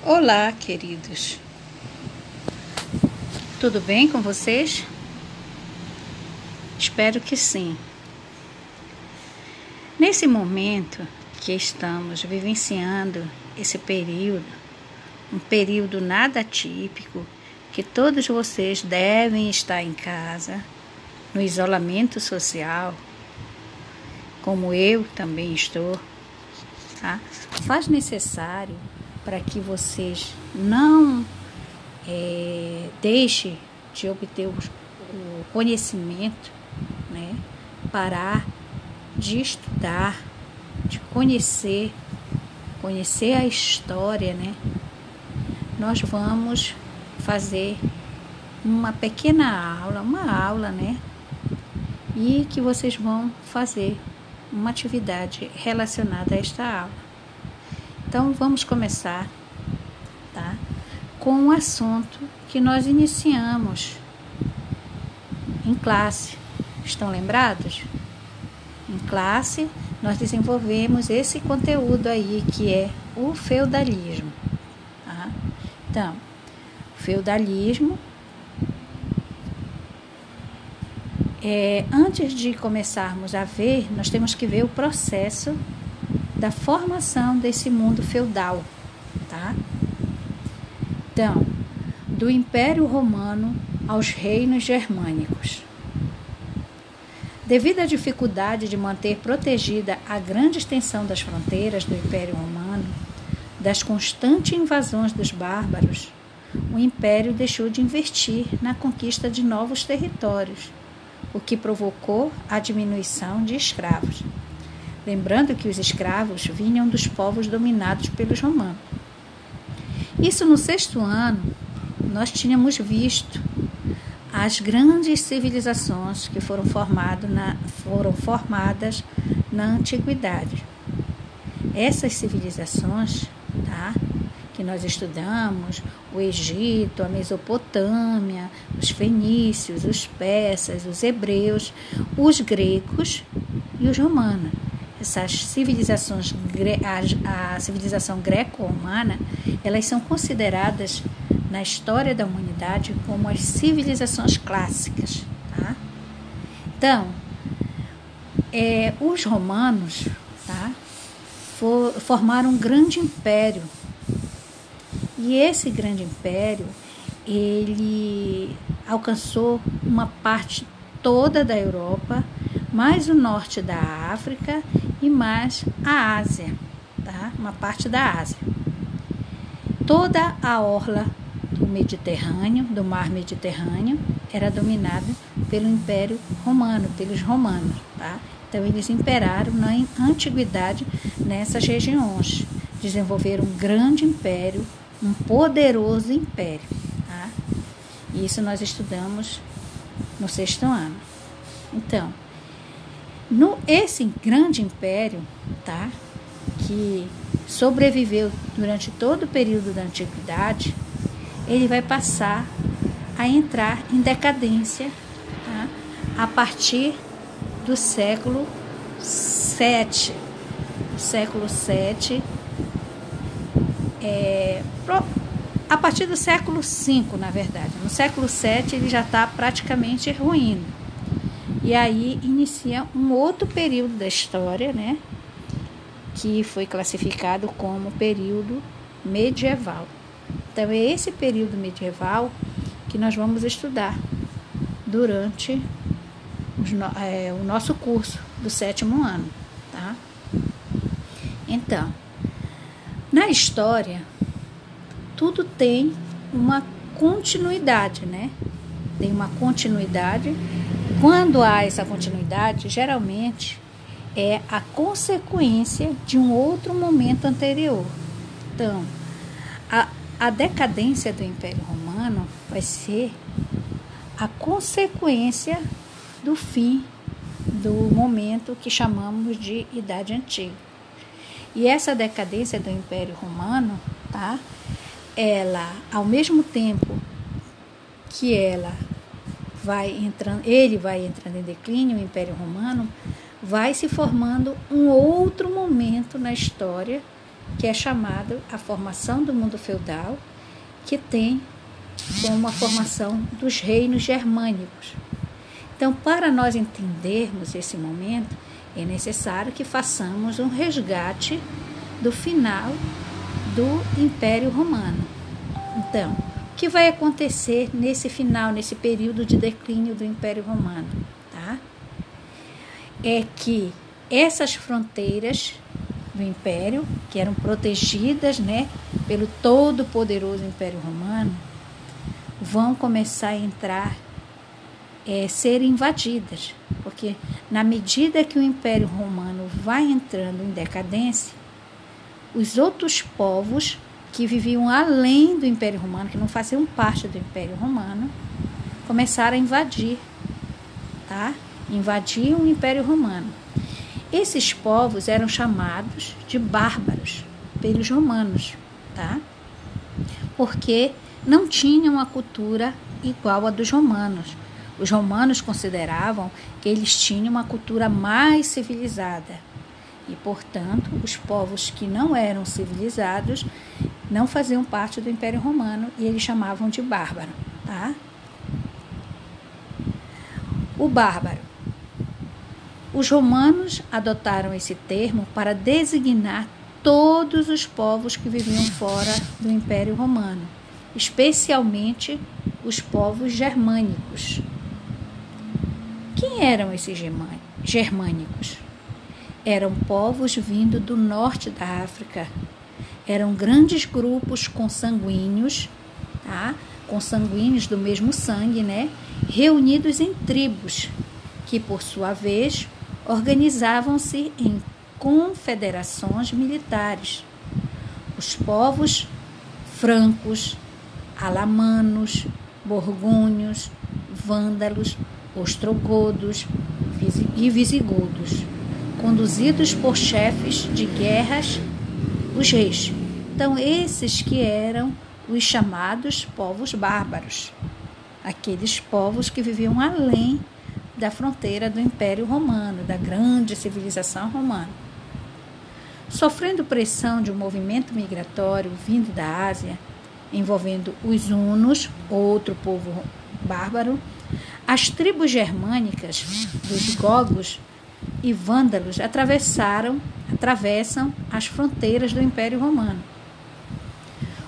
Olá, queridos. Tudo bem com vocês? Espero que sim. Nesse momento que estamos vivenciando esse período, um período nada típico, que todos vocês devem estar em casa, no isolamento social, como eu também estou, tá? Faz necessário para que vocês não deixem de obter o conhecimento, né? Parar de estudar, de conhecer a história, né? Nós vamos fazer uma pequena aula, né? E que vocês vão fazer uma atividade relacionada a esta aula. Então, vamos começar, tá? Com um assunto que nós iniciamos em classe. Estão lembrados? Em classe, nós desenvolvemos esse conteúdo aí, que é o feudalismo. Tá? Então, feudalismo. Antes de começarmos a ver, nós temos que ver o processo da formação desse mundo feudal, tá? Então, do Império Romano aos reinos germânicos. Devido à dificuldade de manter protegida a grande extensão das fronteiras do Império Romano, das constantes invasões dos bárbaros, o Império deixou de investir na conquista de novos territórios, o que provocou a diminuição de escravos. Lembrando que os escravos vinham dos povos dominados pelos romanos. Isso no 6º ano, nós tínhamos visto as grandes civilizações que foram formadas na antiguidade. Essas civilizações, tá, que nós estudamos, o Egito, a Mesopotâmia, os fenícios, os persas, os hebreus, os gregos e os romanos. Essas civilizações, a civilização greco-romana, elas são consideradas na história da humanidade como as civilizações clássicas, tá? Então, os romanos, tá, formaram um grande império. E esse grande império, ele alcançou uma parte toda da Europa, mais o norte da África e mais a Ásia, tá? Uma parte da Ásia. Toda a orla do Mediterrâneo, do mar Mediterrâneo, era dominada pelo Império Romano, pelos romanos, tá? Então, eles imperaram na antiguidade nessas regiões, desenvolveram um grande império, um poderoso império, tá? Isso nós estudamos no 6º ano. Então, esse grande império, tá, que sobreviveu durante todo o período da antiguidade, ele vai passar a entrar em decadência, tá, a partir do século VII. A partir do século V, na verdade. No século VII ele já está praticamente ruindo. E aí inicia um outro período da história, né, que foi classificado como período medieval. Então, é esse período medieval que nós vamos estudar durante o nosso curso do 7º ano, tá? Então, na história, tudo tem uma continuidade, né? Tem uma continuidade. Quando há essa continuidade, geralmente é a consequência de um outro momento anterior. Então, a decadência do Império Romano vai ser a consequência do fim do momento que chamamos de Idade Antiga. E essa decadência do Império Romano, tá? Ela, ao mesmo tempo que ele vai entrando em declínio, o Império Romano, vai se formando um outro momento na história, que é chamado a formação do mundo feudal, que tem como a formação dos reinos germânicos. Então, para nós entendermos esse momento, é necessário que façamos um resgate do final do Império Romano. Então, o que vai acontecer nesse final, nesse período de declínio do Império Romano? Tá? É que essas fronteiras do Império, que eram protegidas, né, pelo todo-poderoso Império Romano, vão começar a entrar, ser invadidas, porque na medida que o Império Romano vai entrando em decadência, os outros povos que viviam além do Império Romano, que não faziam parte do Império Romano, começaram a invadir, tá? Invadiam o Império Romano. Esses povos eram chamados de bárbaros pelos romanos, tá? Porque não tinham uma cultura igual à dos romanos. Os romanos consideravam que eles tinham uma cultura mais civilizada. E, portanto, os povos que não eram civilizados não faziam parte do Império Romano e eles chamavam de bárbaro, tá? O bárbaro. Os romanos adotaram esse termo para designar todos os povos que viviam fora do Império Romano, especialmente os povos germânicos. Quem eram esses germânicos? Eram povos vindos do norte da África. Eram grandes grupos consanguíneos, tá? Consanguíneos do mesmo sangue, né? Reunidos em tribos, que por sua vez organizavam-se em confederações militares. Os povos francos, alamanos, borgônios, vândalos, ostrogodos e visigodos, conduzidos por chefes de guerras, os reis. Então, esses que eram os chamados povos bárbaros, aqueles povos que viviam além da fronteira do Império Romano, da grande civilização romana. Sofrendo pressão de um movimento migratório vindo da Ásia, envolvendo os hunos, outro povo bárbaro, as tribos germânicas dos gogos e vândalos atravessam as fronteiras do Império Romano.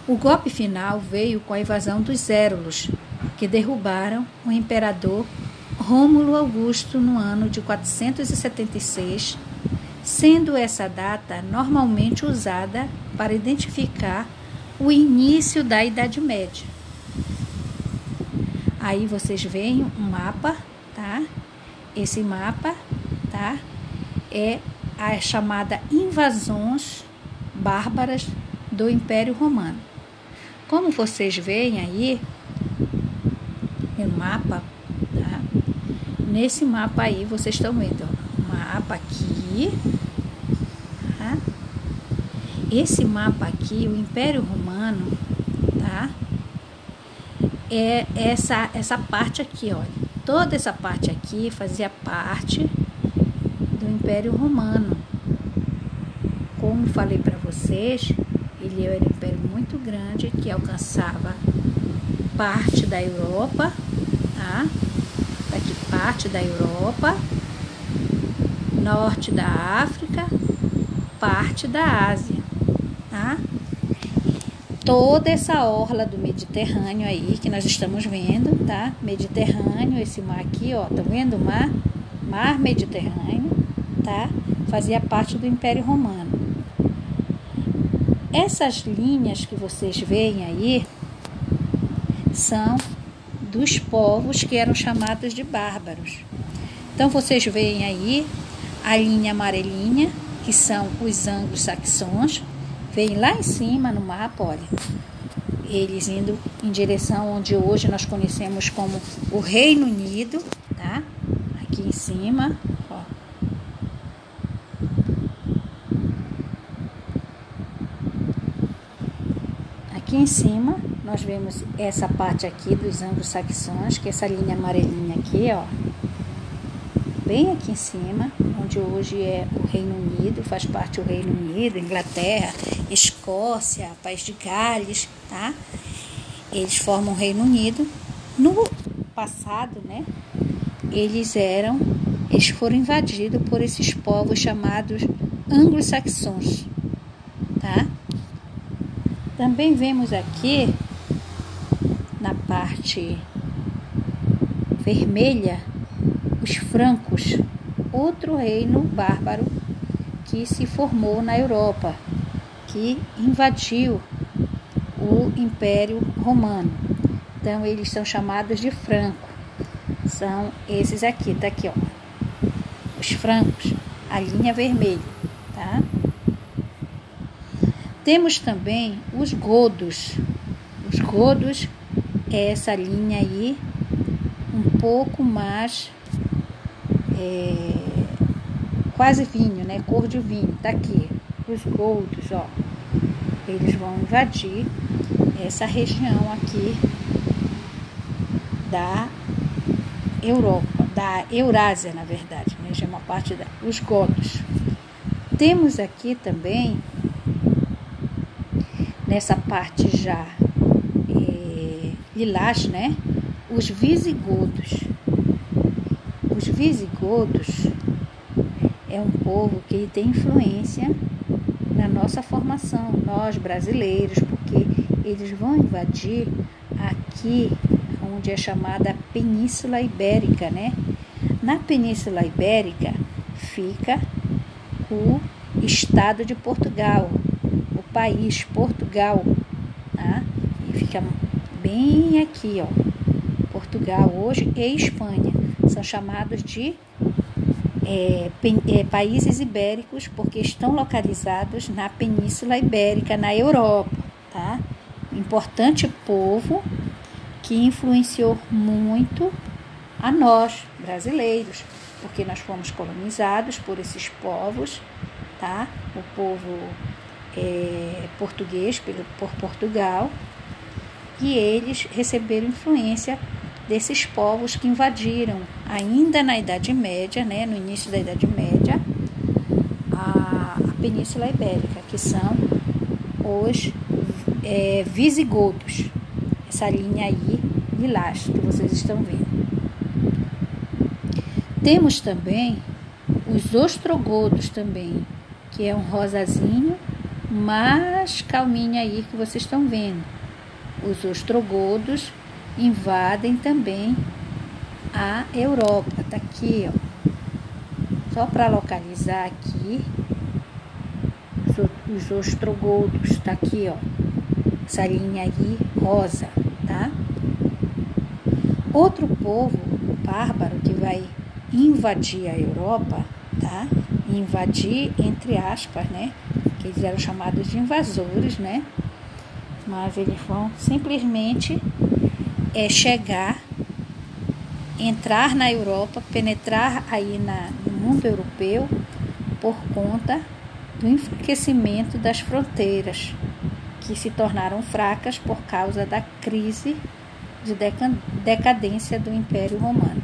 O golpe final veio com a invasão dos Érulos, que derrubaram o imperador Rômulo Augusto no ano de 476, sendo essa data normalmente usada para identificar o início da Idade Média. Aí vocês veem um mapa, tá? Esse mapa, tá? É a chamada invasões bárbaras do Império Romano. Como vocês veem aí no mapa, tá? Nesse mapa aí vocês estão vendo, ó, mapa aqui, tá? Esse mapa aqui, o Império Romano, tá? É essa parte aqui, olha. Toda essa parte aqui fazia parte do Império Romano. Como falei para vocês, ele era um império muito grande que alcançava parte da Europa, tá? Daqui parte da Europa, norte da África, parte da Ásia, tá? Toda essa orla do Mediterrâneo aí que nós estamos vendo, tá? Mediterrâneo, esse mar aqui, ó, tá vendo o mar? Mar Mediterrâneo, tá? Fazia parte do Império Romano. Essas linhas que vocês veem aí são dos povos que eram chamados de bárbaros. Então, vocês veem aí a linha amarelinha, que são os anglo-saxões, vem lá em cima no mapa, olha, eles indo em direção onde hoje nós conhecemos como o Reino Unido, tá? Aqui em cima, ó. Aqui em cima nós vemos essa parte aqui dos anglo-saxões, que é essa linha amarelinha aqui, ó. bem aqui em cima, onde hoje é o Reino Unido, faz parte do Reino Unido, Inglaterra, Escócia, País de Gales, tá? Eles formam o Reino Unido. No passado, né, eles foram invadidos por esses povos chamados anglo-saxões, tá? Também vemos aqui, na parte vermelha, os francos, outro reino bárbaro que se formou na Europa, que invadiu o Império Romano. Então, eles são chamados de franco. São esses aqui, tá aqui, ó. Os francos, a linha vermelha, tá? Temos também os godos. Os godos é essa linha aí, um pouco mais quase vinho, né? Cor de vinho, tá aqui. Os godos, ó. Eles vão invadir essa região aqui da Europa, da Eurásia, na verdade, né? Já é uma parte dos godos. Temos aqui também, nessa parte já lilás, né? Os visigodos. Os visigodos é um povo que tem influência na nossa formação, nós brasileiros, porque eles vão invadir aqui, onde é chamada Península Ibérica, né? Na Península Ibérica fica o estado de Portugal, o país Portugal, tá? E fica bem aqui, ó. Portugal hoje e Espanha são chamados de países ibéricos porque estão localizados na Península Ibérica, na Europa, tá? Importante povo que influenciou muito a nós, brasileiros, porque nós fomos colonizados por esses povos, tá? O povo português por Portugal, e eles receberam influência desses povos que invadiram ainda na Idade Média, né, no início da Idade Média, a Península Ibérica, que são os visigodos, essa linha aí lilás que vocês estão vendo. Temos também os ostrogodos também, que é um rosazinho mais calminho aí que vocês estão vendo. Os ostrogodos invadem também a Europa. Tá aqui, ó. Só para localizar aqui, os ostrogodos, tá aqui, ó. Essa linha aí rosa, tá? Outro povo bárbaro que vai invadir a Europa, tá? Invadir entre aspas, né? Que eles eram chamados de invasores, né? Mas eles vão simplesmente chegar, entrar na Europa, penetrar aí no mundo europeu por conta do enfraquecimento das fronteiras, que se tornaram fracas por causa da crise de decadência do Império Romano.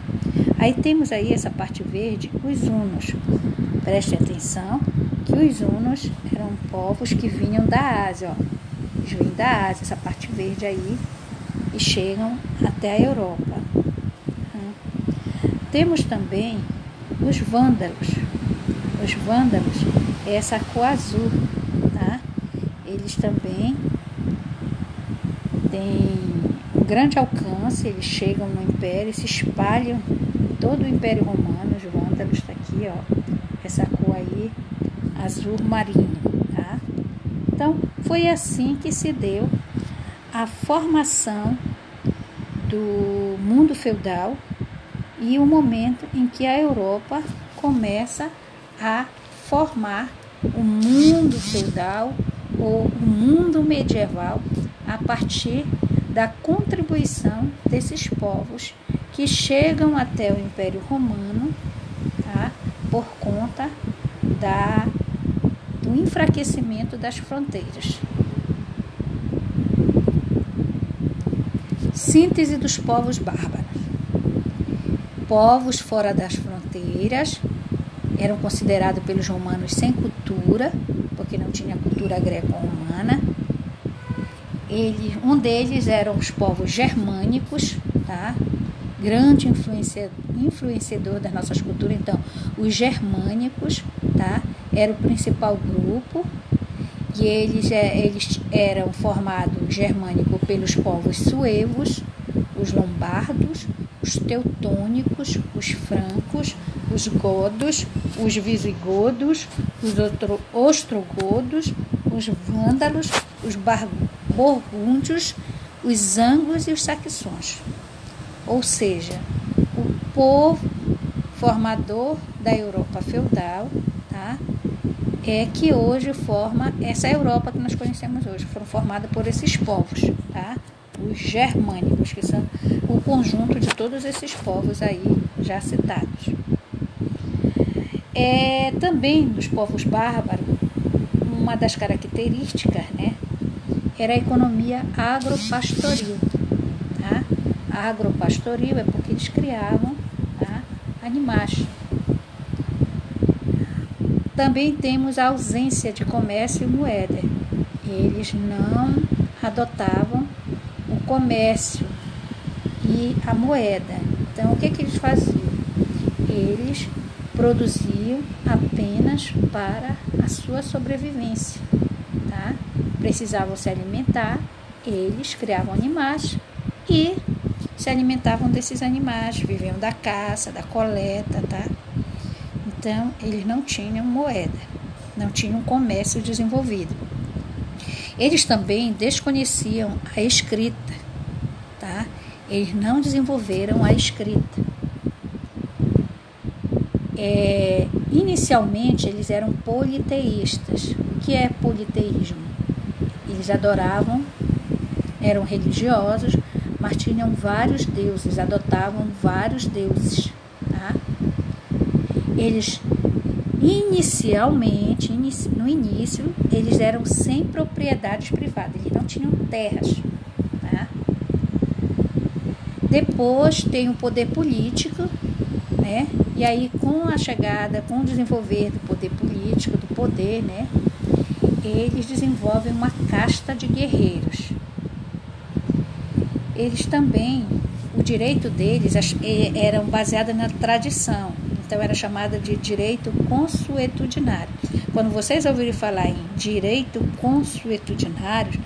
Aí temos aí essa parte verde, os hunos. Prestem atenção que os hunos eram povos que vinham da Ásia, ó. Eles vêm da Ásia, essa parte verde aí, e chegam até a Europa. Temos também os vândalos. Os vândalos é essa cor azul, tá? Eles também têm um grande alcance, eles chegam no Império, se espalham em todo o Império Romano. Os vândalos está aqui, ó, essa cor aí, azul marinho, tá? Então, foi assim que se deu a formação do mundo feudal e o momento em que a Europa começa a formar o mundo feudal ou o mundo medieval a partir da contribuição desses povos que chegam até o Império Romano, tá? Por conta do enfraquecimento das fronteiras. Síntese dos povos bárbaros. povos fora das fronteiras, eram considerados pelos romanos sem cultura, porque não tinha cultura greco-romana. Um deles eram os povos germânicos, tá? Grande influenciador das nossas culturas. Então, os germânicos, tá? Era o principal grupo, e eles eram formados germânico pelos povos suevos, os lombardos, os teutônicos, os francos, os godos, os visigodos, os ostrogodos, os vândalos, os burgúndios, os anglos e os saxões. Ou seja, o povo formador da Europa feudal, tá? É que hoje forma essa Europa que nós conhecemos hoje. Foram formadas por esses povos, tá? Os germânicos, que são o conjunto de todos esses povos aí já citados. Também nos povos bárbaros, uma das características, né, era a economia agropastoril, tá? A agropastoril é porque eles criavam, tá, animais. Também temos a ausência de comércio e moeda. Eles não adotavam o comércio e a moeda. Então, o que eles faziam? Eles produziam apenas para a sua sobrevivência, tá? Precisavam se alimentar, eles criavam animais e se alimentavam desses animais, viviam da caça, da coleta, tá? Então, eles não tinham moeda, não tinham comércio desenvolvido. Eles também desconheciam a escrita, tá? Eles não desenvolveram a escrita. Inicialmente, eles eram politeístas. O que é politeísmo? Eles adoravam, eram religiosos, mas tinham vários deuses, adotavam vários deuses, tá? Eles, inicialmente, no início, eles eram sem propriedades privadas, eles não tinham terras, tá? Depois tem o poder político, né? E aí, com a chegada, com o desenvolver do poder político, do poder, né, eles desenvolvem uma casta de guerreiros. Eles também, o direito deles era baseado na tradição, então era chamada de direito consuetudinário. Quando vocês ouvirem falar em direito consuetudinário,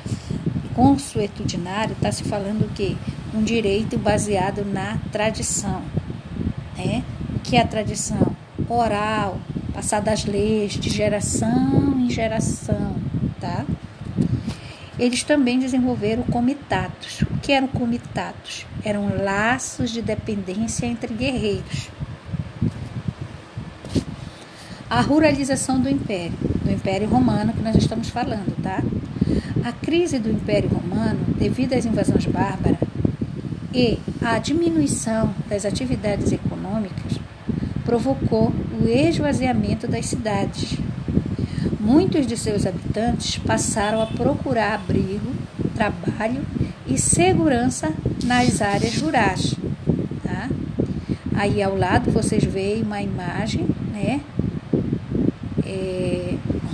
está se falando o quê? Um direito baseado na tradição, né? Que é a tradição oral, passada as leis de geração em geração, tá? Eles também desenvolveram comitatos. O que eram comitatos? Eram laços de dependência entre guerreiros. A ruralização do Império Romano, que nós estamos falando, tá? A crise do Império Romano, devido às invasões bárbaras e à diminuição das atividades econômicas, provocou o esvaziamento das cidades. Muitos de seus habitantes passaram a procurar abrigo, trabalho e segurança nas áreas rurais, tá? Aí ao lado vocês veem uma imagem, né?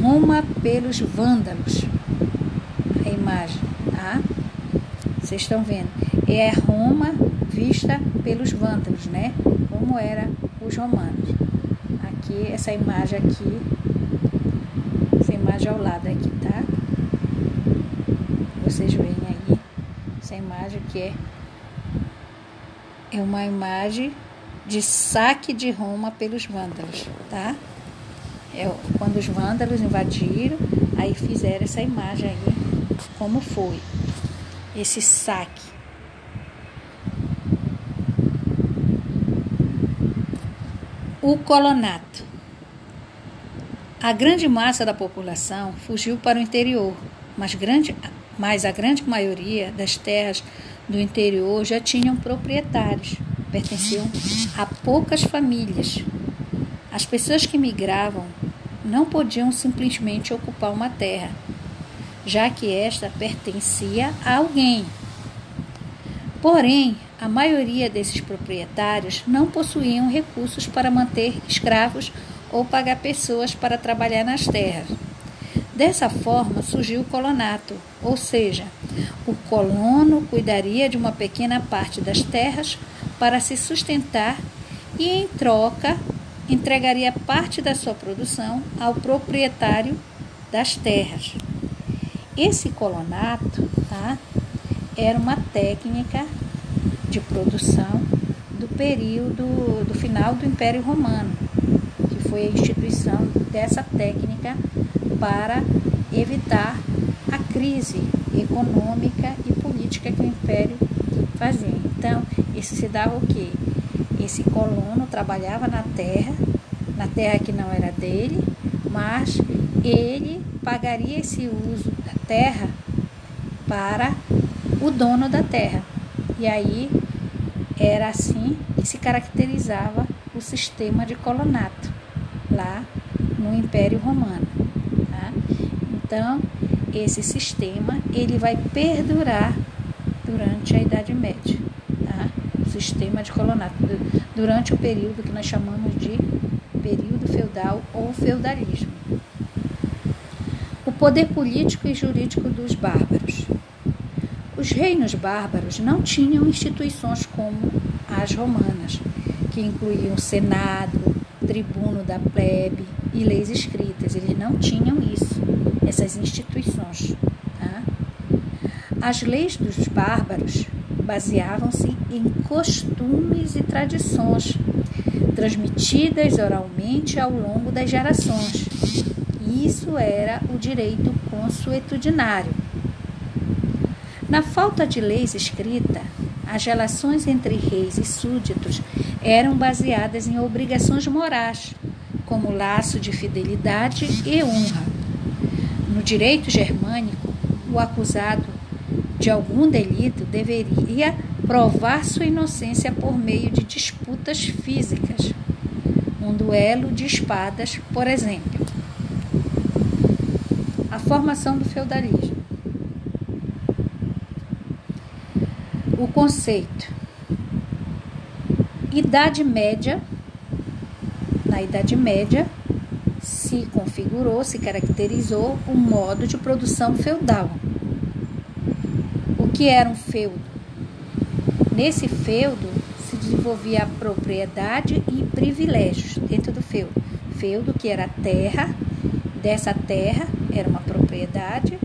Roma pelos vândalos. A imagem, tá? Vocês estão vendo? É Roma vista pelos vândalos, né? Como eram os romanos. Aqui, essa imagem ao lado aqui, tá? Vocês veem aí essa imagem que é uma imagem de saque de Roma pelos vândalos, tá? Quando os vândalos invadiram, aí fizeram essa imagem aí, como foi esse saque. O colonato. A grande massa da população fugiu para o interior, mas a grande maioria das terras do interior já tinham proprietários, pertenciam a poucas famílias. As pessoas que migravam não podiam simplesmente ocupar uma terra, já que esta pertencia a alguém. Porém, a maioria desses proprietários não possuíam recursos para manter escravos ou pagar pessoas para trabalhar nas terras. Dessa forma surgiu o colonato, ou seja, o colono cuidaria de uma pequena parte das terras para se sustentar e, em troca, entregaria parte da sua produção ao proprietário das terras. Esse colonato, era uma técnica de produção do período do final do Império Romano, que foi a instituição dessa técnica para evitar a crise econômica e política que o Império fazia. Então, isso se dava o quê? Esse colono trabalhava na terra que não era dele, mas ele pagaria esse uso da terra para o dono da terra. E aí era assim que se caracterizava o sistema de colonato lá no Império Romano. Então, esse sistema ele vai perdurar durante a Idade Média, o sistema de colonato, durante o período que nós chamamos de período feudal ou feudalismo. O poder político e jurídico dos bárbaros. Os reinos bárbaros não tinham instituições como as romanas, que incluíam senado, tribuno da plebe e leis escritas. Eles não tinham isso, essas instituições. As leis dos bárbaros baseavam-se em costumes e tradições, transmitidas oralmente ao longo das gerações. Isso era o direito consuetudinário. Na falta de leis escritas, as relações entre reis e súditos eram baseadas em obrigações morais, como laço de fidelidade e honra. No direito germânico, o acusado de algum delito deveria provar sua inocência por meio de disputas físicas, um duelo de espadas, por exemplo. A formação do feudalismo. O conceito. Idade Média. Na Idade Média, se configurou, se caracterizou um modo de produção feudal. O que era um feudo? Nesse feudo se desenvolvia a propriedade e privilégios dentro do feudo. Feudo, que era a terra, dessa terra era uma propriedade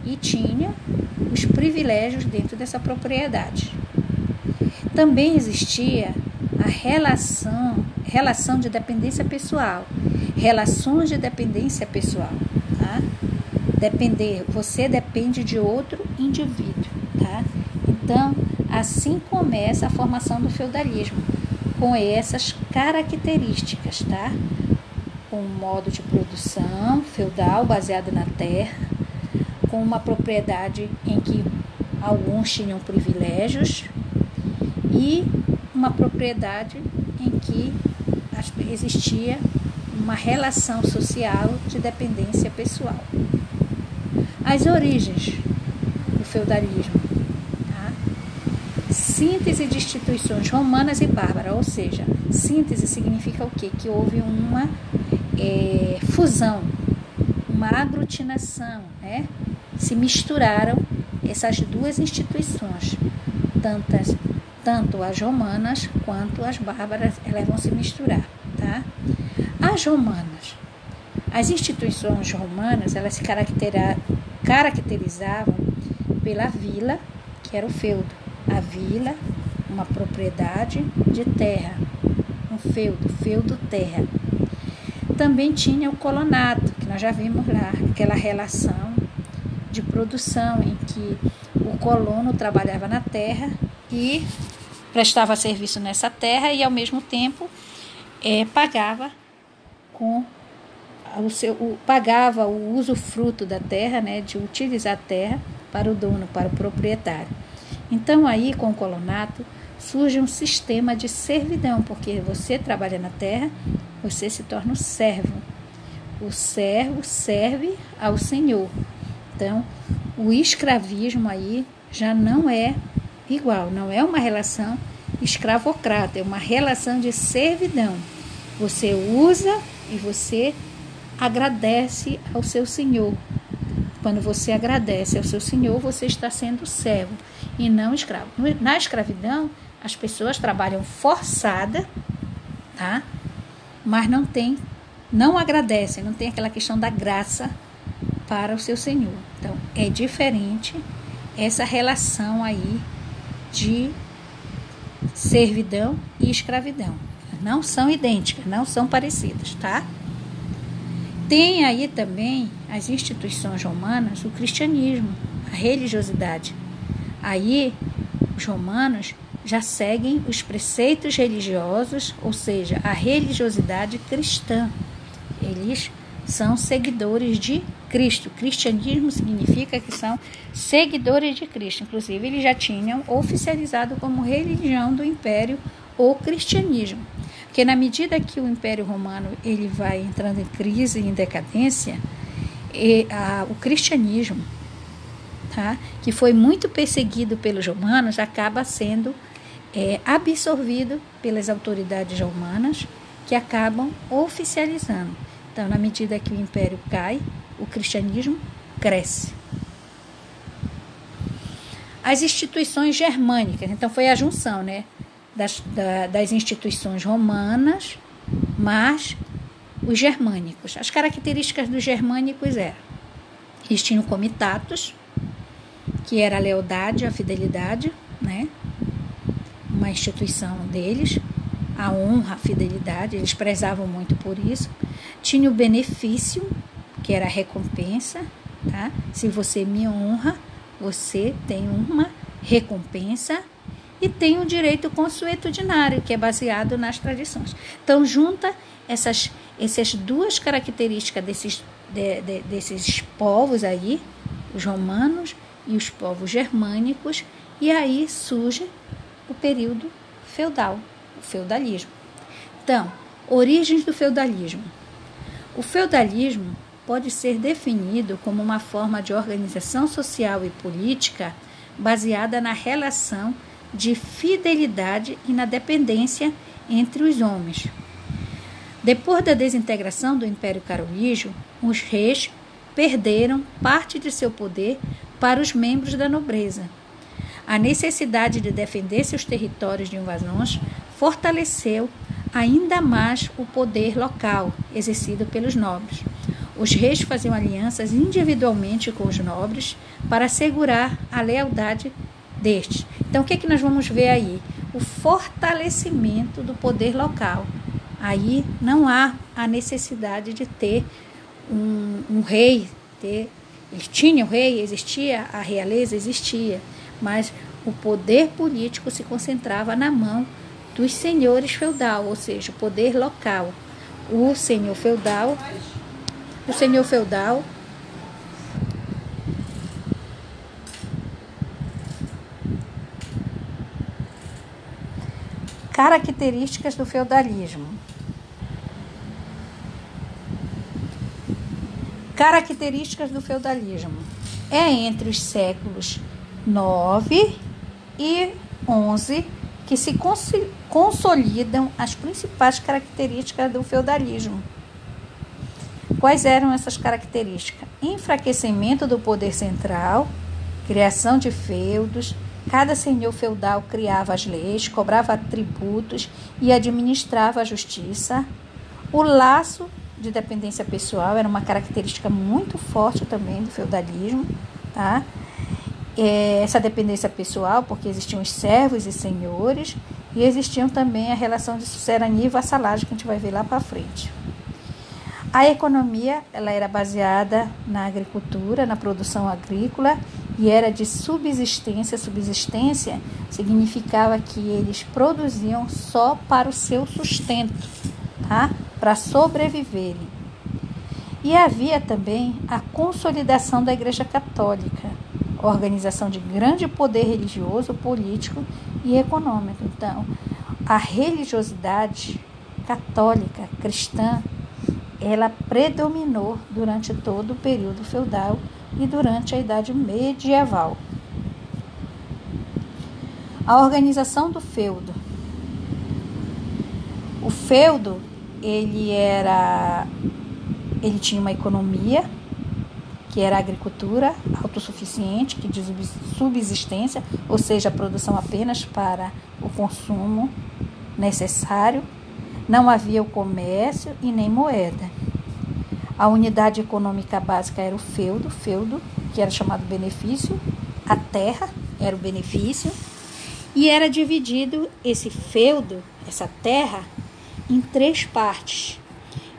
e tinha os privilégios dentro dessa propriedade. Também existia a relação de dependência pessoal, relações de dependência pessoal. Você depende de outro indivíduo. Então, assim começa a formação do feudalismo, com essas características, com um modo de produção feudal baseado na terra, com uma propriedade em que alguns tinham privilégios e uma propriedade em que existia uma relação social de dependência pessoal. As origens do feudalismo. Síntese de instituições romanas e bárbaras, ou seja, síntese significa o quê? Que houve uma fusão, uma aglutinação, se misturaram essas duas instituições, tanto as romanas quanto as bárbaras, elas vão se misturar, As romanas, as instituições romanas, elas se caracterizavam pela vila, que era o feudo. A vila, uma propriedade de terra, um feudo terra. Também tinha o colonato, que nós já vimos lá, aquela relação de produção em que o colono trabalhava na terra e prestava serviço nessa terra e, ao mesmo tempo, pagava o usufruto da terra, de utilizar a terra para o dono, para o proprietário. Então, aí, com o colonato, surge um sistema de servidão, porque você trabalha na terra, você se torna um servo. O servo serve ao senhor. Então, o escravismo aí já não é igual, não é uma relação escravocrata, é uma relação de servidão. Você usa e você agradece ao seu senhor. Quando você agradece ao seu senhor, você está sendo servo e não escravo. Na escravidão, as pessoas trabalham forçada, tá? Mas não agradecem, não tem aquela questão da graça para o seu senhor. Então, é diferente essa relação aí de servidão e escravidão. Não são idênticas, não são parecidas, tá? Tem aí também as instituições romanas, o cristianismo, a religiosidade. Aí, os romanos já seguem os preceitos religiosos, ou seja, a religiosidade cristã. Eles são seguidores de Cristo. Cristianismo significa que são seguidores de Cristo. Inclusive, eles já tinham oficializado como religião do Império o cristianismo. Porque na medida que o Império Romano ele vai entrando em crise e em decadência, o cristianismo, tá, que foi muito perseguido pelos romanos, acaba sendo absorvido pelas autoridades romanas, que acabam oficializando. Então, na medida que o império cai, o cristianismo cresce. As instituições germânicas, então foi a junção, né, das instituições romanas, mas os germânicos. As características dos germânicos eles tinham comitatus, que era a lealdade, a fidelidade, né, uma instituição deles, a honra, a fidelidade, eles prezavam muito por isso. Tinha o benefício, que era a recompensa, tá? Se você me honra, você tem uma recompensa, e tem o direito consuetudinário, que é baseado nas tradições. Então, junta essas duas características desses povos aí, os romanos e os povos germânicos, e aí surge o período feudal, o feudalismo. Então, origens do feudalismo. O feudalismo pode ser definido como uma forma de organização social e política baseada na relação de fidelidade e na dependência entre os homens. Depois da desintegração do Império Carolígio, os reis perderam parte de seu poder para os membros da nobreza. A necessidade de defender seus territórios de invasões fortaleceu ainda mais o poder local exercido pelos nobres. Os reis faziam alianças individualmente com os nobres para assegurar a lealdade destes. Então, o que nós vamos ver aí? O fortalecimento do poder local. Aí não há a necessidade de ter um rei. Eles tinham o rei, existia, a realeza existia, mas o poder político se concentrava na mão dos senhores feudal, ou seja, o poder local. O senhor feudal características do feudalismo. Características do feudalismo. É entre os séculos 9 e 11 que se consolidam as principais características do feudalismo. Quais eram essas características? Enfraquecimento do poder central, criação de feudos. Cada senhor feudal criava as leis, cobrava tributos e administrava a justiça. O laço de dependência pessoal era uma característica muito forte também do feudalismo, tá? Essa dependência pessoal, porque existiam os servos e senhores, e existiam também a relação de suzerania e vassalagem, que a gente vai ver lá para frente. A economia, ela era baseada na agricultura, na produção agrícola, e era de subsistência. Subsistência significava que eles produziam só para o seu sustento, tá? Para sobreviverem. E havia também a consolidação da Igreja Católica, organização de grande poder religioso, político e econômico. Então, a religiosidade católica, cristã, ela predominou durante todo o período feudal e durante a Idade Medieval. A organização do feudo. O feudo, ele tinha uma economia, que era a agricultura autossuficiente, que de subsistência, ou seja, a produção apenas para o consumo necessário. Não havia o comércio e nem moeda. A unidade econômica básica era o feudo, que era chamado benefício, a terra era o benefício, e era dividido esse feudo, essa terra, em 3 partes.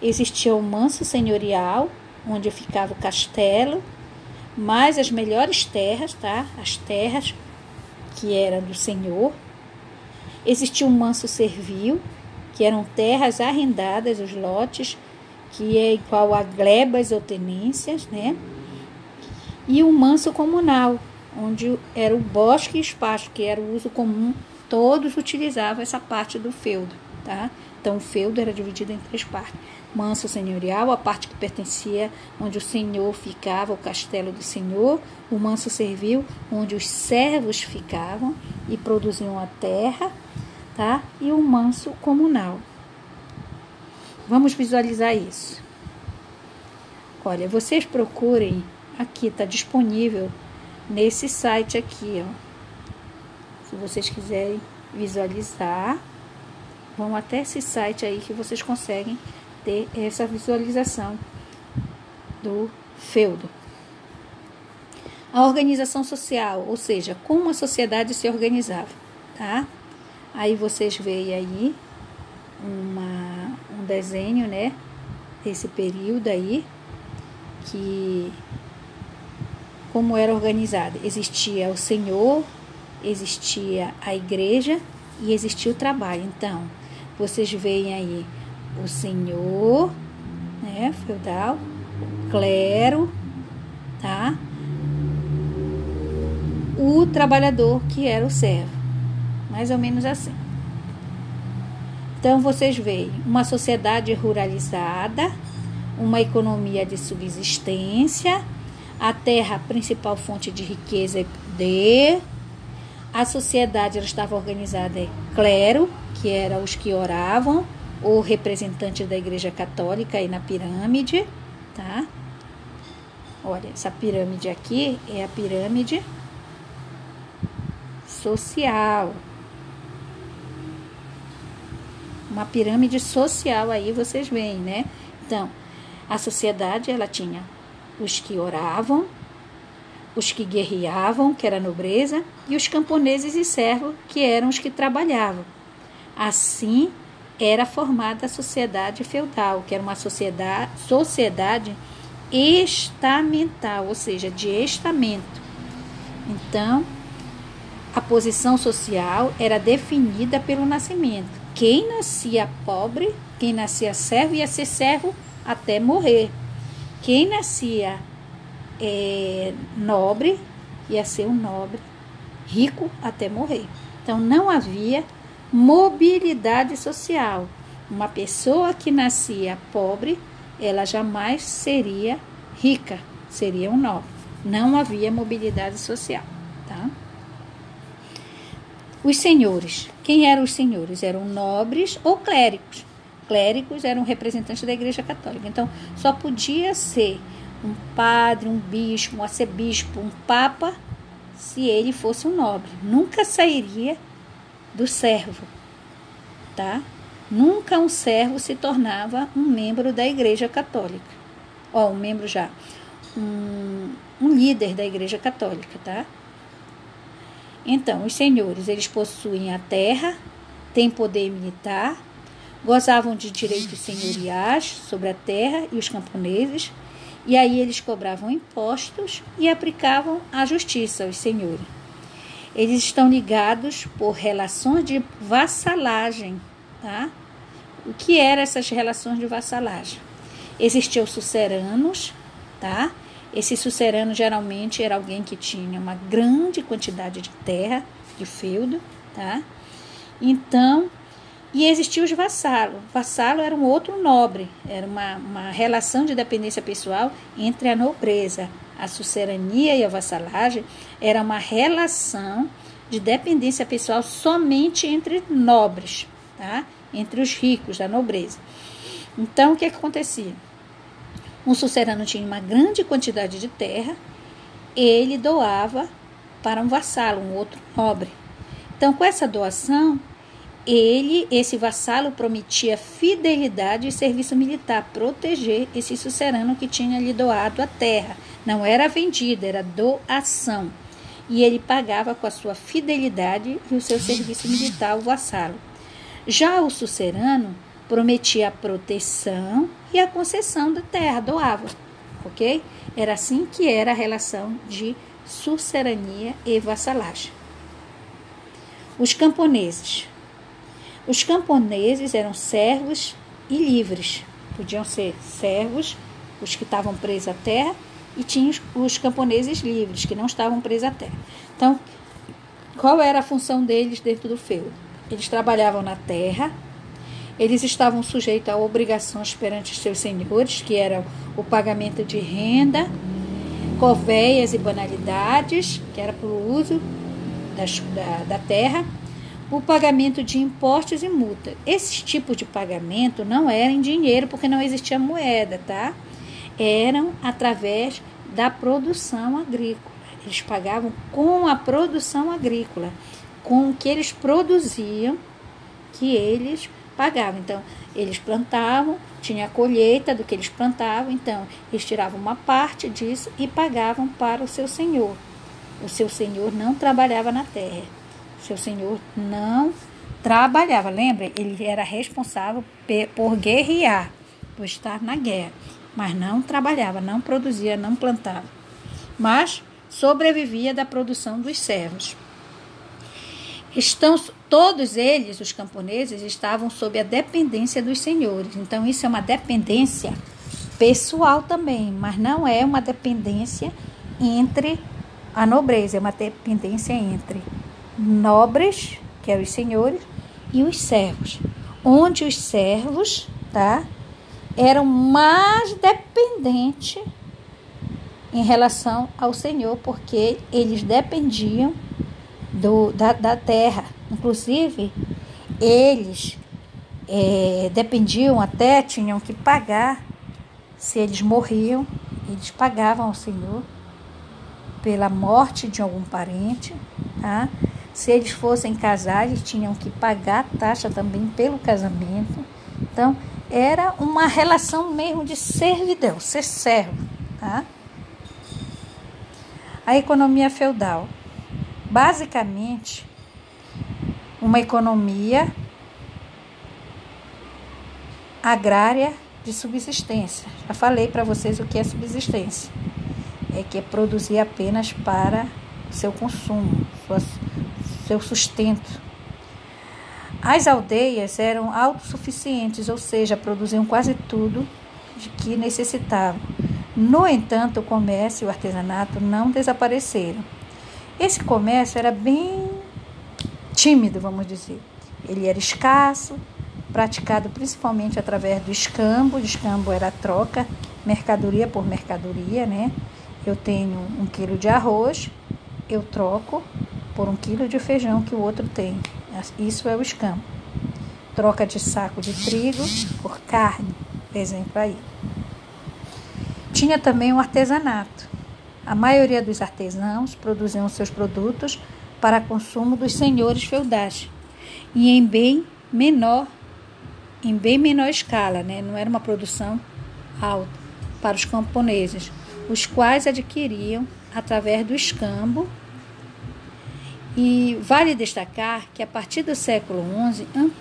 Existia o manso senhorial, onde ficava o castelo, mais as melhores terras, tá? As terras que eram do senhor. Existia o manso servil, que eram terras arrendadas, os lotes, que é igual a glebas ou tenências, né? E o manso comunal, onde era o bosque e espaço, que era o uso comum, todos utilizavam essa parte do feudo, tá? Então, o feudo era dividido em 3 partes. Manso senhorial, a parte que pertencia, onde o senhor ficava, o castelo do senhor. O manso servil, onde os servos ficavam e produziam a terra, tá? E o manso comunal. Vamos visualizar isso. Olha, vocês procurem, aqui está disponível nesse site aqui, ó. Se vocês quiserem visualizar, vão até esse site aí que vocês conseguem ter essa visualização do feudo. A organização social, ou seja, como a sociedade se organizava, tá? Aí vocês veem aí um desenho, né, desse período aí, que como era organizado. Existia o senhor, existia a igreja e existia o trabalho. Então, vocês veem aí o senhor, né, feudal, o clero, tá? O trabalhador, que era o servo. Mais ou menos assim. Então, vocês veem uma sociedade ruralizada, uma economia de subsistência, a terra, principal fonte de riqueza e poder. A sociedade ela estava organizada em clero, que eram os que oravam, ou representantes da Igreja Católica aí na pirâmide, tá? Olha, essa pirâmide aqui é a pirâmide social. Uma pirâmide social aí vocês veem, né? Então, a sociedade ela tinha os que oravam, os que guerreavam, que era a nobreza, e os camponeses e servos, que eram os que trabalhavam. Assim, era formada a sociedade feudal, que era uma sociedade estamental, ou seja, de estamento. Então, a posição social era definida pelo nascimento. Quem nascia pobre, quem nascia servo, ia ser servo até morrer. Quem nascia nobre, ia ser um nobre, rico até morrer. Então, não havia mobilidade social. Uma pessoa que nascia pobre, ela jamais seria rica, seria um nobre. Não havia mobilidade social, tá? Os senhores. Quem eram os senhores? Eram nobres ou clérigos. Clérigos eram representantes da Igreja Católica. Então, só podia ser um padre, um bispo, um arcebispo, um papa, se ele fosse um nobre. Nunca sairia do servo, tá? Nunca um servo se tornava um membro da Igreja Católica. Um membro já, um líder da Igreja Católica, tá? Então, os senhores, eles possuem a terra, têm poder militar, gozavam de direitos senhoriais sobre a terra e os camponeses, e aí eles cobravam impostos e aplicavam a justiça aos senhores. Eles estão ligados por relações de vassalagem, tá? O que eram essas relações de vassalagem? Existiam os suceranos, tá? Esse sucerano geralmente era alguém que tinha uma grande quantidade de terra, de feudo, tá? Então, e existiam os vassalos. Vassalo era um outro nobre, era uma relação de dependência pessoal entre a nobreza. A sucerania e a vassalagem era uma relação de dependência pessoal somente entre nobres, tá? Entre os ricos da nobreza. Então, o que acontecia? Um sucerano tinha uma grande quantidade de terra, ele doava para um vassalo, um outro nobre. Então, com essa doação, esse vassalo prometia fidelidade e serviço militar, proteger esse sucerano que tinha lhe doado a terra. Não era vendida, era doação. E ele pagava com a sua fidelidade e o seu serviço militar ao vassalo. Já o sucerano prometia a proteção e a concessão da terra, doava, ok? Era assim que era a relação de sucerania e vassalagem. Os camponeses. Os camponeses eram servos e livres. Podiam ser servos, os que estavam presos à terra, e tinha os camponeses livres, que não estavam presos à terra. Então, qual era a função deles dentro do feudo? Eles trabalhavam na terra, eles estavam sujeitos a obrigações perante os seus senhores, que eram o pagamento de renda, covéias e banalidades, que era para o uso da terra, o pagamento de impostos e multa. Esse tipo de pagamento não era em dinheiro, porque não existia moeda, tá? Eram através da produção agrícola. Eles pagavam com a produção agrícola, com o que eles produziam, que eles pagavam. Então, eles plantavam, tinha a colheita do que eles plantavam, então, eles tiravam uma parte disso e pagavam para o seu senhor. O seu senhor não trabalhava na terra. O seu senhor não trabalhava. Lembra? Ele era responsável por guerrear, por estar na guerra. Mas não trabalhava, não produzia, não plantava. Mas sobrevivia da produção dos servos. Todos eles, os camponeses, estavam sob a dependência dos senhores. Então, isso é uma dependência pessoal também, mas não é uma dependência entre a nobreza, é uma dependência entre nobres, que eram os senhores, e os servos. Onde os servos, tá, eram mais dependentes em relação ao senhor, porque eles dependiam da terra. Inclusive, eles dependiam até, tinham que pagar, se eles morriam, eles pagavam ao senhor pela morte de algum parente, tá? Se eles fossem casar, eles tinham que pagar taxa também pelo casamento. Então, era uma relação mesmo de servidão, ser servo, tá? A economia feudal. Basicamente, uma economia agrária de subsistência. Já falei para vocês o que é subsistência. É que é produzir apenas para seu consumo, seu sustento. As aldeias eram autossuficientes, ou seja, produziam quase tudo de que necessitavam. No entanto, o comércio e o artesanato não desapareceram. Esse comércio era bem tímido, vamos dizer. Ele era escasso, praticado principalmente através do escambo. O escambo era a troca, mercadoria por mercadoria, né? Eu tenho 1 quilo de arroz, eu troco por 1 quilo de feijão que o outro tem. Isso é o escambo. Troca de saco de trigo por carne, por exemplo aí. Tinha também o artesanato. A maioria dos artesãos produziam seus produtos para consumo dos senhores feudais e em bem menor escala, né? Não era uma produção alta para os camponeses, os quais adquiriam através do escambo. E vale destacar que a partir do século XI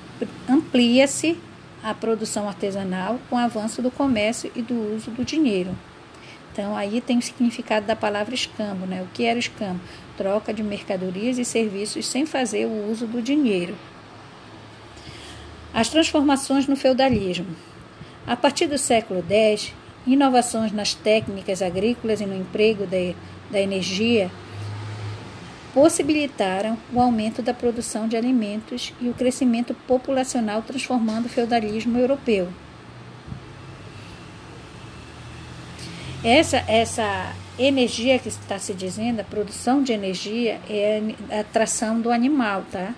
amplia-se a produção artesanal com o avanço do comércio e do uso do dinheiro. Então, aí tem o significado da palavra escambo, né? O que era escambo? Troca de mercadorias e serviços sem fazer o uso do dinheiro. As transformações no feudalismo. A partir do século X, inovações nas técnicas agrícolas e no emprego da energia possibilitaram o aumento da produção de alimentos e o crescimento populacional, transformando o feudalismo energia que está se dizendo, a produção de energia é a atração do animal, tá?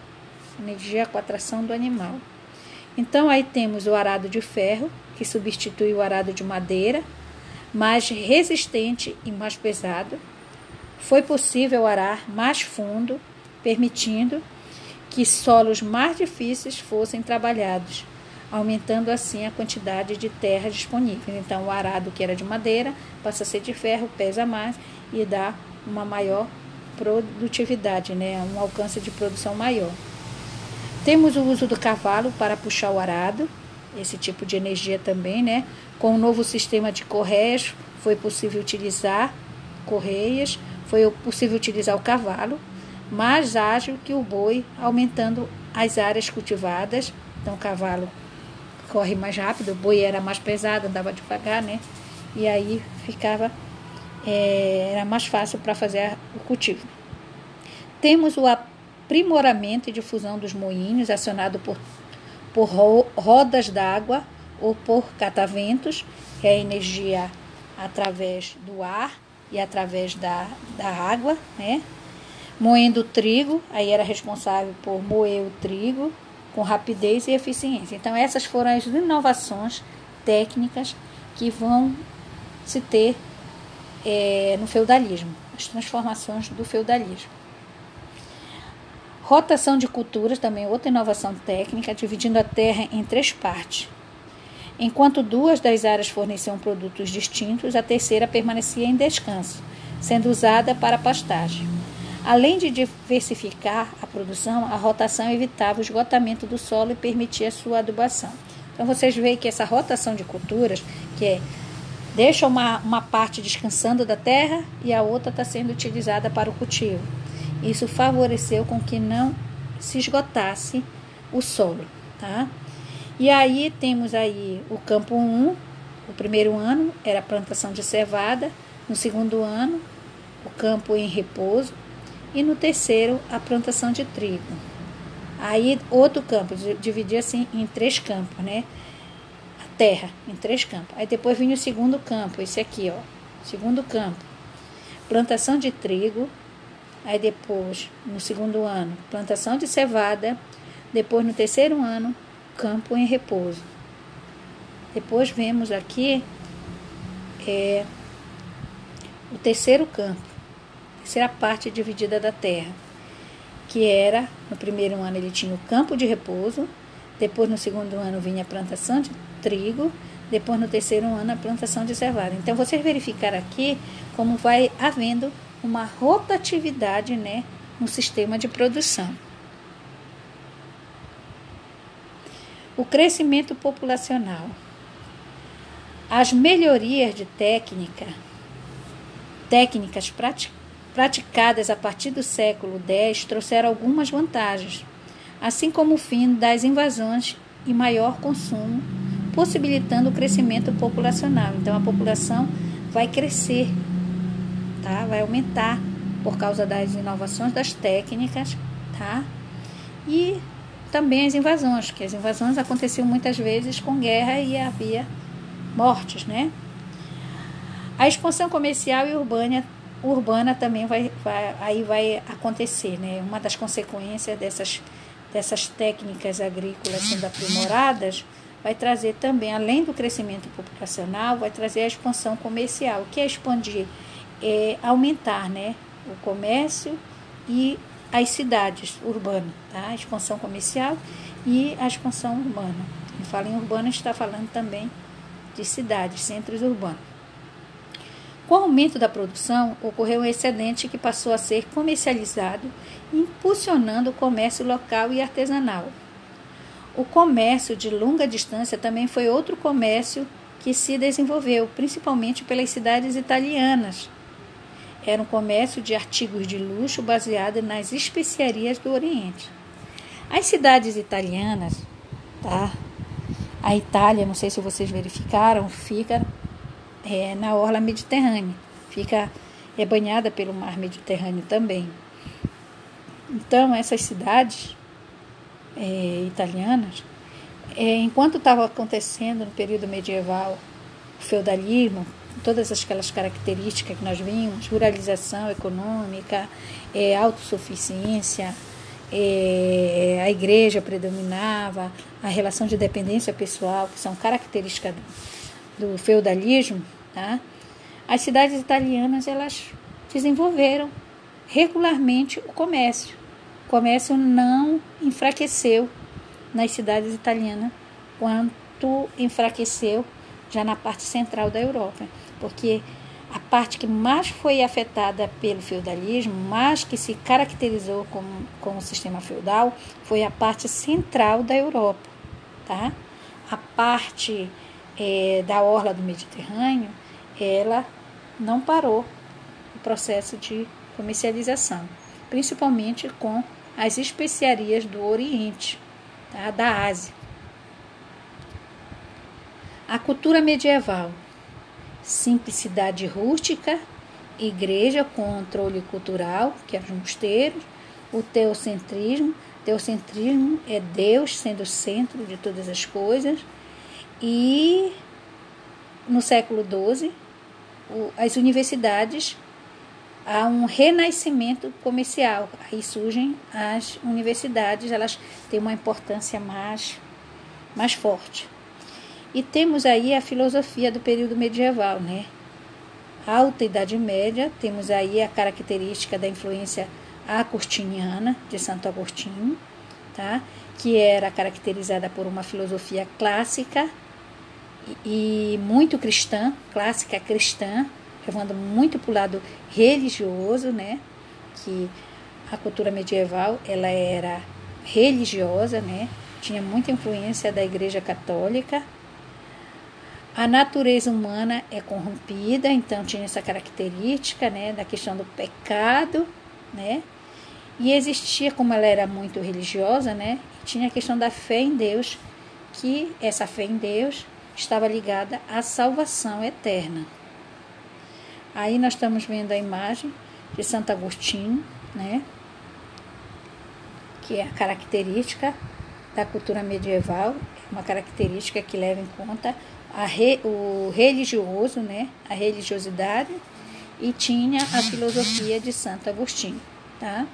Energia com a atração do animal. Então, aí temos o arado de ferro, que substitui o arado de madeira, mais resistente e mais pesado. Foi possível arar mais fundo, permitindo que solos mais difíceis fossem trabalhados, aumentando assim a quantidade de terra disponível. Então, o arado que era de madeira passa a ser de ferro, pesa mais e dá uma maior produtividade, né? Um alcance de produção maior. Temos o uso do cavalo para puxar o arado, esse tipo de energia também, né? Com o novo sistema de correias, foi possível utilizar o cavalo, mais ágil que o boi, aumentando as áreas cultivadas. Então, o cavalo corre mais rápido, o boi era mais pesado, andava devagar, né? E aí era mais fácil para fazer o cultivo. Temos o aprimoramento e difusão dos moinhos, acionado por rodas d'água ou por cataventos, que é a energia através do ar e através da água, né? Moendo o trigo, aí era responsável por moer o trigo com rapidez e eficiência. Então, essas foram as inovações técnicas que vão se ter no feudalismo, as transformações do feudalismo. Rotação de culturas, também outra inovação técnica, dividindo a terra em 3 partes. Enquanto 2 das áreas forneciam produtos distintos, a terceira permanecia em descanso, sendo usada para pastagem. Além de diversificar a produção, a rotação evitava o esgotamento do solo e permitia sua adubação. Então, vocês veem que essa rotação de culturas, que deixa uma parte descansando da terra e a outra está sendo utilizada para o cultivo. Isso favoreceu com que não se esgotasse o solo, tá? E aí temos aí o campo 1, o primeiro ano era a plantação de cevada, no segundo ano o campo em repouso e no terceiro a plantação de trigo. Aí outro campo, dividia assim em 3 campos, né? A terra em 3 campos. Aí depois vinha o segundo campo, esse aqui, ó, segundo campo, plantação de trigo. Aí depois, no segundo ano, plantação de cevada. Depois, no terceiro ano, campo em repouso. Depois vemos aqui o terceiro campo, terceira parte dividida da terra, que era, no primeiro ano ele tinha o campo de repouso, depois no segundo ano vinha a plantação de trigo, depois no terceiro ano a plantação de cevada. Então, vocês verificaram aqui como vai havendo uma rotatividade, né, no sistema de produção. O crescimento populacional. As melhorias de técnicas praticadas a partir do século X trouxeram algumas vantagens, assim como o fim das invasões e maior consumo, possibilitando o crescimento populacional. Então, a população vai crescer, tá? Vai aumentar por causa das inovações das técnicas, tá? E também as invasões, que as invasões aconteciam muitas vezes com guerra e havia mortes, né? A expansão comercial e urbana também vai acontecer, né? Uma das consequências dessas técnicas agrícolas sendo aprimoradas vai trazer também, além do crescimento populacional, vai trazer a expansão comercial. O que é expandir? É aumentar, né, o comércio e as cidades urbanas, tá? A expansão comercial e a expansão urbana. Quem fala em urbano está falando também de cidades, centros urbanos. Com o aumento da produção, ocorreu um excedente que passou a ser comercializado, impulsionando o comércio local e artesanal. O comércio de longa distância também foi outro comércio que se desenvolveu, principalmente pelas cidades italianas. Era um comércio de artigos de luxo baseado nas especiarias do Oriente. As cidades italianas, tá? A Itália, não sei se vocês verificaram, fica na orla mediterrânea, é banhada pelo mar Mediterrâneo também. Então, essas cidades italianas, enquanto estava acontecendo no período medieval o feudalismo, todas aquelas características que nós vimos, ruralização econômica, autossuficiência, a igreja predominava, a relação de dependência pessoal, que são características do feudalismo, tá? As cidades italianas, elas desenvolveram regularmente o comércio. O comércio não enfraqueceu nas cidades italianas quanto enfraqueceu já na parte central da Europa, porque a parte que mais foi afetada pelo feudalismo, mais que se caracterizou como o sistema feudal, foi a parte central da Europa, tá? A parte da orla do Mediterrâneo, ela não parou o processo de comercialização, principalmente com as especiarias do Oriente, tá? Da Ásia. A cultura medieval: simplicidade rústica, igreja, controle cultural, que eram os mosteiros, o teocentrismo. Teocentrismo é Deus sendo o centro de todas as coisas. E no século XII, as universidades, há um renascimento comercial. Aí surgem as universidades, elas têm uma importância mais forte. E temos aí a filosofia do período medieval, né? Alta Idade Média, temos aí a característica da influência agostiniana de Santo Agostinho, tá? Que era caracterizada por uma filosofia clássica e muito cristã, clássica cristã, levando muito para o lado religioso, né? Que a cultura medieval, ela era religiosa, né? Tinha muita influência da Igreja Católica. A natureza humana é corrompida, então tinha essa característica, né, da questão do pecado, né? E existia, como ela era muito religiosa, né, tinha a questão da fé em Deus, que essa fé em Deus estava ligada à salvação eterna. Aí nós estamos vendo a imagem de Santo Agostinho, né, que é a característica da cultura medieval, uma característica que leva em conta o religioso, né, a religiosidade, e tinha a filosofia de Santo Agostinho, tá?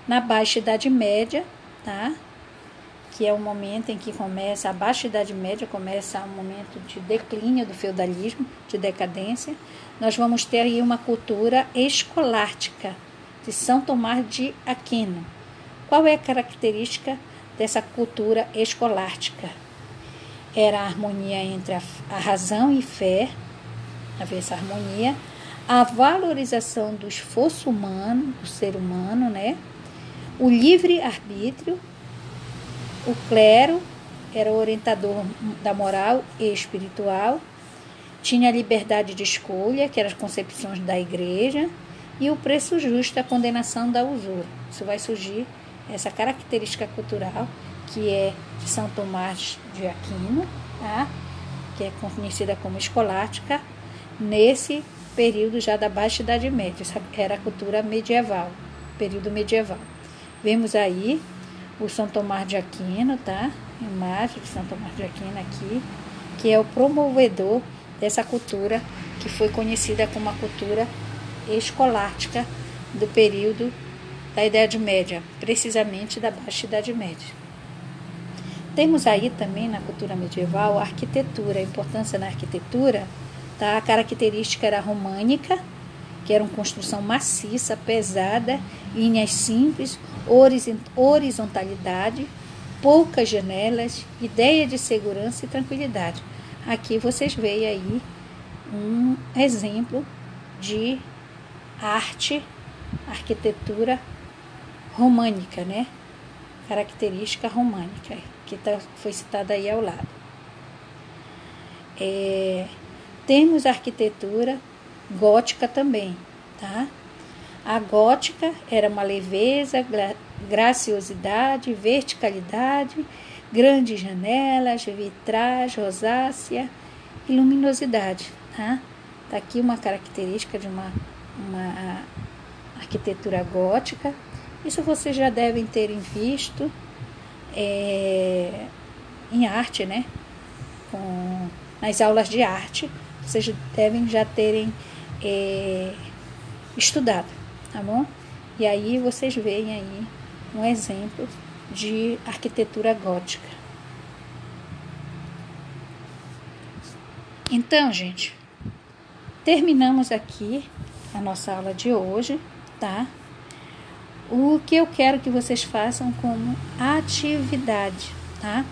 Na Baixa Idade Média, tá? Que é o momento em que começa, a Baixa Idade Média começa um momento de declínio do feudalismo, de decadência. Nós vamos ter aí uma cultura escolástica de São Tomás de Aquino. Qual é a característica dessa cultura escolástica? Era a harmonia entre a razão e fé, haver essa harmonia, a valorização do esforço humano, do ser humano, né? O livre-arbítrio. O clero era o orientador da moral e espiritual, tinha a liberdade de escolha, que eram as concepções da igreja, e o preço justo, a condenação da usura. Isso vai surgir, essa característica cultural, que é de São Tomás de Aquino, tá? Que é conhecida como escolástica, nesse período já da Baixa Idade Média. Essa era a cultura medieval, período medieval. Vemos aí o São Tomás de Aquino, tá? Imagem de São Tomás de Aquino aqui, que é o promovedor dessa cultura que foi conhecida como a cultura escolástica do período da Idade Média, precisamente da Baixa Idade Média. Temos aí também na cultura medieval a arquitetura, a importância na arquitetura, tá? A característica era românica, que era uma construção maciça, pesada, linhas simples, horizontalidade, poucas janelas, ideia de segurança e tranquilidade. Aqui vocês veem aí um exemplo de arte, arquitetura românica, né? Característica românica, que foi citada aí ao lado. Temos a arquitetura gótica também, tá? A gótica era uma leveza, graciosidade, verticalidade, grandes janelas, vitrais, rosácea e luminosidade, tá? Tá aqui uma característica de uma arquitetura gótica. Isso vocês já devem ter visto em arte, né? nas aulas de arte, vocês devem já terem estudado, tá bom? E aí vocês veem aí um exemplo de arquitetura gótica. Então, gente, terminamos aqui a nossa aula de hoje, tá? O que eu quero que vocês façam como atividade, tá?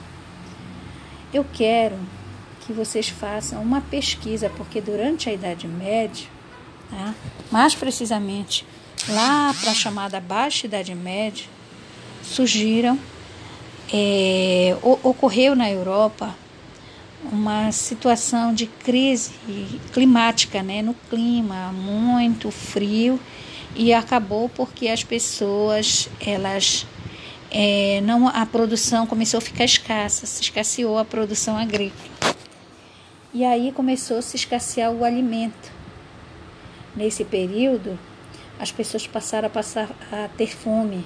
Eu quero que vocês façam uma pesquisa, porque durante a Idade Média, tá? Mais precisamente lá para a chamada Baixa Idade Média, ocorreu na Europa uma situação de crise climática, né? No clima muito frio, e acabou porque as pessoas, a produção começou a ficar escassa, se escasseou a produção agrícola. E aí começou a se escassear o alimento. Nesse período, as pessoas passaram a ter fome,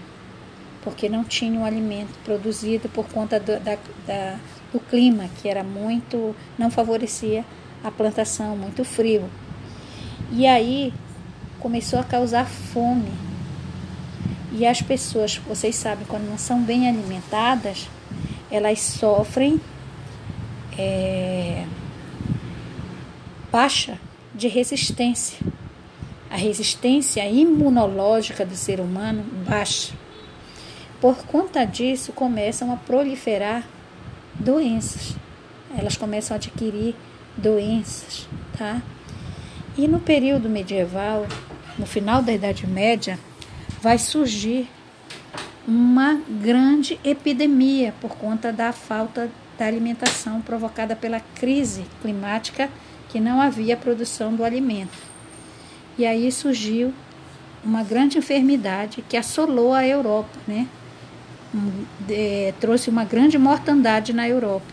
porque não tinham alimento produzido por conta do clima, que era não favorecia a plantação, muito frio. E aí começou a causar fome. E as pessoas, vocês sabem, quando não são bem alimentadas, elas sofrem baixa de resistência. A resistência imunológica do ser humano baixa. Por conta disso, começam a proliferar doenças. Elas começam a adquirir doenças, tá? E no período medieval, no final da Idade Média, vai surgir uma grande epidemia por conta da falta da alimentação provocada pela crise climática, que não havia produção do alimento. E aí surgiu uma grande enfermidade que assolou a Europa, né? Trouxe uma grande mortandade na Europa,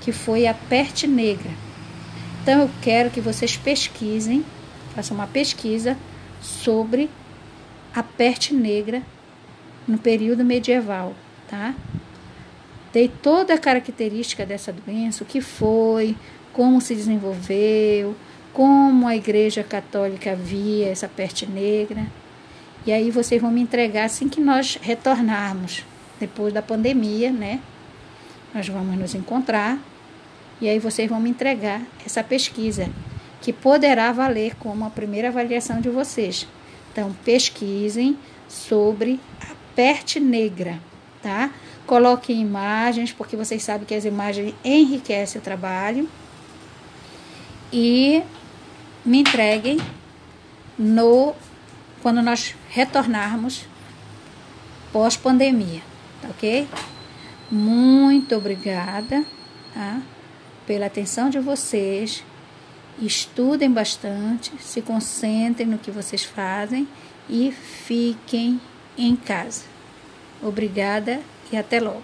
que foi a peste negra. Então eu quero que vocês pesquisem, façam uma pesquisa sobre a peste negra no período medieval, tá? Dei toda a característica dessa doença, o que foi, como se desenvolveu, como a Igreja Católica via essa peste negra. E aí vocês vão me entregar assim que nós retornarmos, depois da pandemia, né? Nós vamos nos encontrar e aí vocês vão me entregar essa pesquisa, que poderá valer como a primeira avaliação de vocês. Então, pesquisem sobre a peste negra, tá? Coloquem imagens, porque vocês sabem que as imagens enriquecem o trabalho. E me entreguem quando nós retornarmos pós-pandemia, tá ok? Muito obrigada, tá? Pela atenção de vocês. Estudem bastante, se concentrem no que vocês fazem e fiquem em casa. Obrigada e até logo.